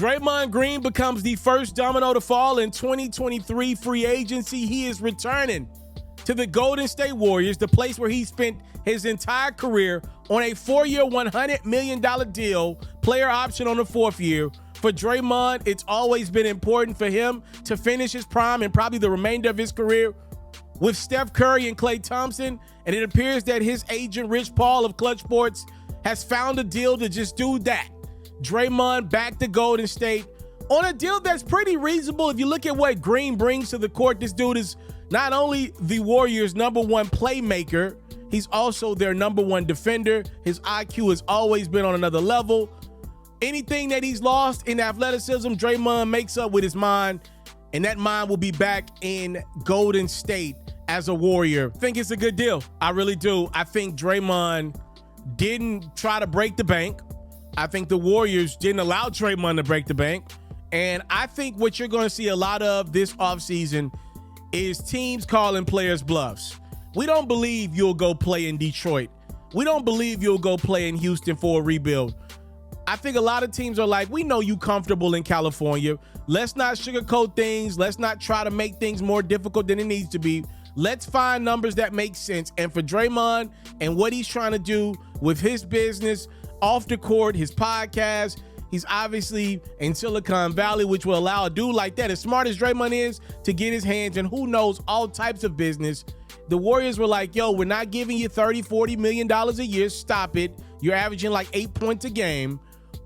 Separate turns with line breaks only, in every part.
Draymond Green becomes the first domino to fall in 2023 free agency. He is returning to the Golden State Warriors, the place where he spent his entire career, on a 4-year, $100 million deal, player option on the 4th year. For Draymond, it's always been important for him to finish his prime and probably the remainder of his career with Steph Curry and Klay Thompson. And it appears that his agent, Rich Paul of Clutch Sports, has found a deal to just do that. Draymond back to Golden State on a deal that's pretty reasonable. If you look at what Green brings to the court, this dude is not only the Warriors' #1 playmaker, he's also their #1 defender. His IQ has always been on another level. Anything that he's lost in athleticism, Draymond makes up with his mind, and that mind will be back in Golden State as a Warrior. I think it's a good deal. I really do. I think Draymond didn't try to break the bank. I think the Warriors didn't allow Draymond to break the bank. And I think what you're going to see a lot of this offseason is teams calling players bluffs. We don't believe you'll go play in Detroit. We don't believe you'll go play in Houston for a rebuild. I think a lot of teams are like, we know you comfortable in California. Let's not sugarcoat things. Let's not try to make things more difficult than it needs to be. Let's find numbers that make sense. And for Draymond and what he's trying to do with his business, off the court, his podcast, he's obviously in Silicon Valley, which will allow a dude like that, as smart as Draymond is, to get his hands in who knows all types of business. The Warriors were like, yo, we're not giving you $30, $40 million a year. Stop it. You're averaging like 8 points a game.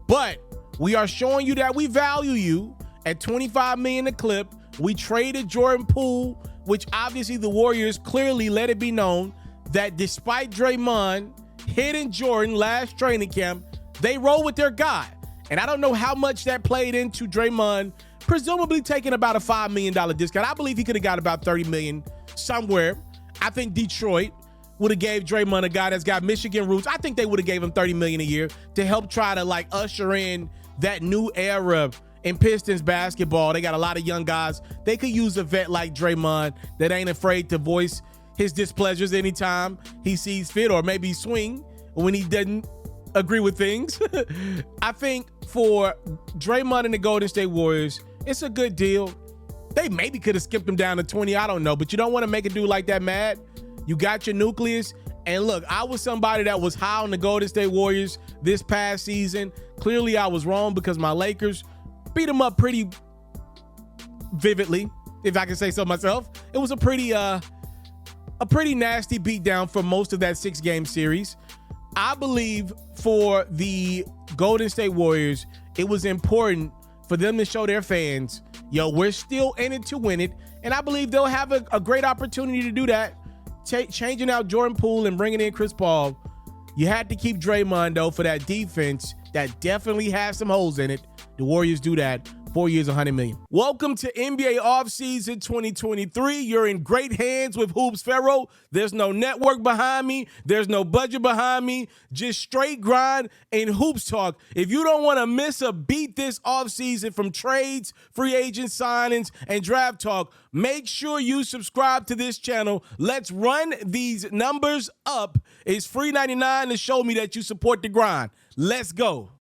But we are showing you that we value you at $25 million a clip. We traded Jordan Poole, which obviously the Warriors clearly let it be known that despite Draymond hitting Jordan last training camp, they roll with their guy. And I don't know how much that played into Draymond presumably taking about a $5 million discount. I believe he could have got about $30 million somewhere. I think Detroit would have gave Draymond, a guy that's got Michigan roots, I think they would have gave him $30 million a year to help try to like usher in that new era in Pistons basketball. They got a lot of young guys. They could use a vet like Draymond that ain't afraid to voice his displeasures anytime he sees fit, or maybe swing when he doesn't agree with things. I think for Draymond and the Golden State Warriors, it's a good deal. They maybe could have skipped him down to 20. I don't know, but you don't want to make a dude like that mad. You got your nucleus. And look, I was somebody that was high on the Golden State Warriors this past season. Clearly, I was wrong because my Lakers beat them up pretty vividly, if I can say so myself. It was a pretty nasty beatdown for most of that 6-game series. I believe for the Golden State Warriors, it was important for them to show their fans, yo, we're still in it to win it. And I believe they'll have a great opportunity to do that. Changing out Jordan Poole and bringing in Chris Paul. You had to keep Draymond, though, for that defense that definitely has some holes in it. The Warriors do that. 4 years, $100 million. Welcome to NBA offseason 2023. You're in great hands with Hoops FERRO. There's no network behind me. There's no budget behind me. Just straight grind and hoops talk. If you don't want to miss a beat this offseason from trades, free agent signings, and draft talk, make sure you subscribe to this channel. Let's run these numbers up. It's free $99 to show me that you support the grind. Let's go.